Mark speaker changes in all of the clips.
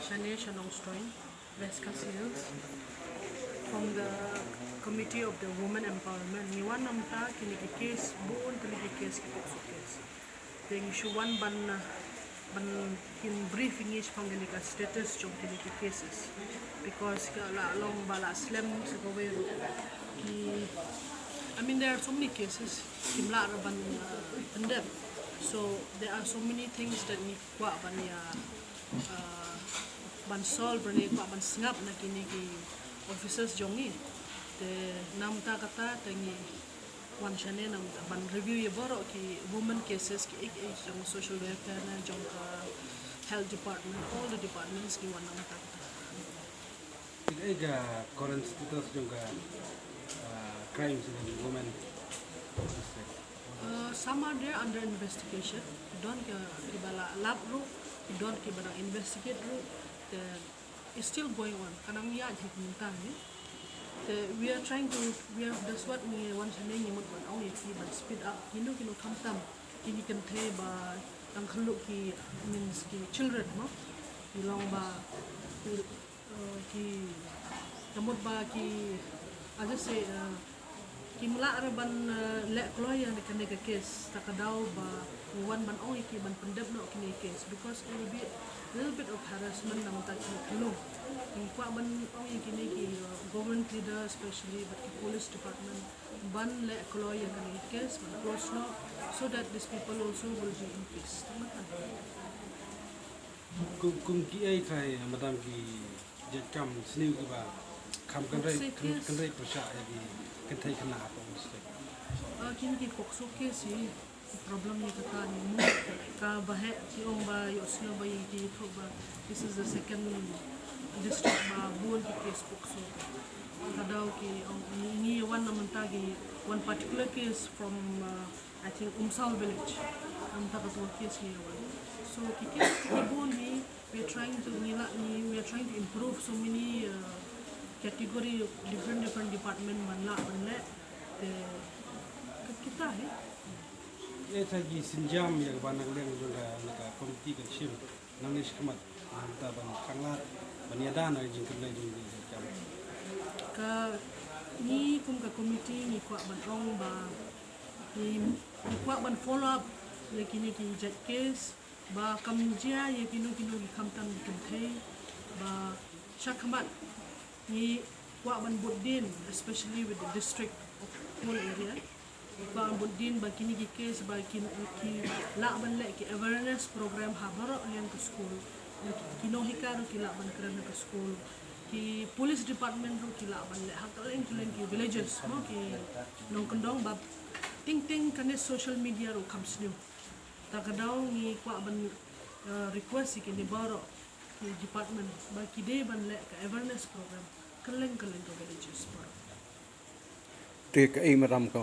Speaker 1: West Hills, from the Committee of the Women Empowerment. Ni wan namta kini ki case buon kini ki case ki pokso case. Then issue one ban in briefing is from the status jong kini ki cases because la long bala slam sa gawero ki. I mean there are so many cases kimla ban pendem. So there are so many things that ni kwa ban ya ban solve ni kwa ban singap na kini ki officers jongi te namta kata tangi wan shane nam ban review ye boro ki women cases ki ek jong social welfare na jong health department all the departments ki wan namta kata
Speaker 2: ega current status jong crimes in women.
Speaker 1: Some are there under investigation. Don't kibala lab ro, don't kibala investigate ro. It's still going on. Kanang ya jikmunta ni. We are trying to. That's what we want to name it. But only if we speed up. Kino come tam. Kini kan thay ba ang khaluk ki means ki children mo. Ilong ba ki kamot ba ki. I just say. Kimla ban lek kloya ni kani ka case takadaw ba wan ban ong iki ban pendep no kini case because it will be a little bit of harassment na mata kilo yung kwa ban ong kini ki government leader especially but the police department ban lek kloya kani case ban close no so that these people also will be in peace tamatan
Speaker 2: kung ki ay try madam ki jet kam sniu ki ba kam kan rai prasha ya can take a nap on the stick.
Speaker 1: Kini ki pokso case problem ni kata ni mo ka bahe ki ong ba yosno ba yung ki to ba this is the second district ba buon ki case pokso kadaw ki ong ni one naman tagi one particular case from I think Umsal village ang takatwa case ni one so ki case ki buon ni we are trying to improve so many category different department manla kita
Speaker 2: tagi sinjam ya banang leng juga naka committee kan sim nang ni skmat ta ban kanglar ban yada na jing kan leng jam
Speaker 1: ka ni kum ka committee ni kwa ban ong ba ni kwa ban follow up le kini ki jet case ba kamjia ye kinu ki kamtam kinthe ba shakmat ni kwa ban buddin especially with the district of whole area kwa buddin ba kini ki case ba ki la ban le ki awareness program habaro yang ke school kino hikaru ki la ban kerana ke school ki police department ro ki la ban le hakaling ki villages mo ki nong kendong ba ting kane social media ro comes new takadaw ni kwa ban request ki ni baro ki department ba ki de ban le ka awareness program kaleng ke villages por.
Speaker 3: Te ka maram ka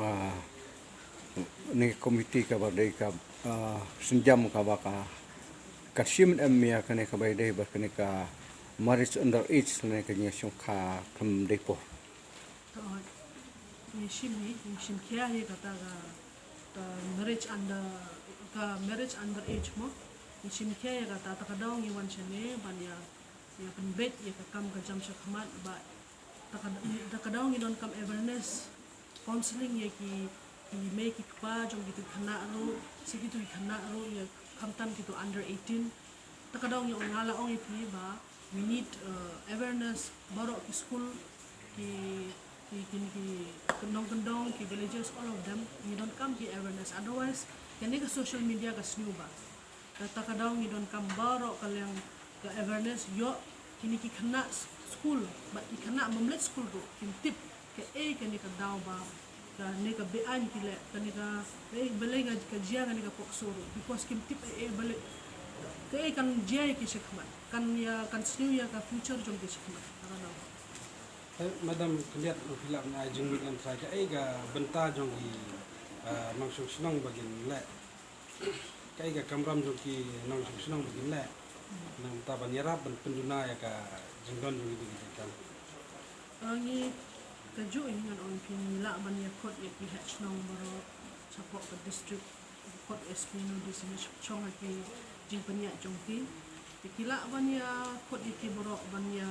Speaker 3: ni committee ka ba dai ka sinjam ka ba ka kasim emia ka ne ka ba dai ba ka ne ka marriage under age ne ka nya song ka kam dai po.
Speaker 1: Ni shim kya he kata ka marriage under age mo. Ni shim kya he kata takadaw ni wan chane ban ya penbet ya kam ka jam shakmat ba takadaw ni don kam awareness counseling ya ki make it pa jong gitu khana ro sigitu khana ro ya kamtam gitu under 18 takadaw ni ngala ong ipi ba we need awareness baro ki school ki kendong ki villages all of them you don't come ki awareness otherwise kani ka social media ka snu ba takadaw ni don kam baro kalyang ka awareness yo kini ki khana school ba ki khana mamlet school ro kin tip ke kani ka daw ba ka ni ka bean ki le kani ka bele nga ka jia kani ka pokso ro because kim tip bele ke kan jia ki shikmat kan ya kan snu ya ka future jong ki shikmat takadaw
Speaker 2: madam keliat film na jingmit lan sa ka ga benta jong ki mangsung snong bagin le kai ga kamram jong ki nang snong bagin le nang ta ban yarap ban penduna ya ka jingdon jong gitu kan
Speaker 1: ani kaju ingan on pinila ban ya kot ya ki hatch nong baro support the district kot SP no disini chong ki jingpanya jongki Kila banya kot iki borok banya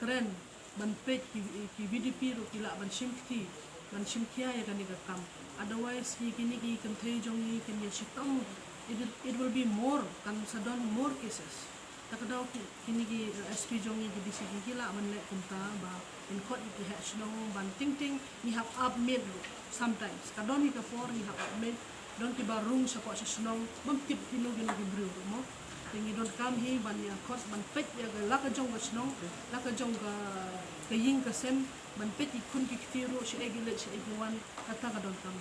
Speaker 1: keren ban page ki VDP ro kila ban simkia ya kan iga kam. Otherwise kini kan thei jongi kan ya sitam it will be more kan sadon more cases. Takadaw kini ki SP jongi ki DCG kila ban le kumta ba in court iki ha snong ban ting ni have up made sometimes. Kadon ika for ni have up made don ki barung sa ko sa snong bam tip kino gino ki bru mo. Tingi don kam hi ban ya court ban pet ya la ka jong snong la ka jong ka ying ka sem ban pet ikun ki ktiro si egilet si egiwan kata ka don kam.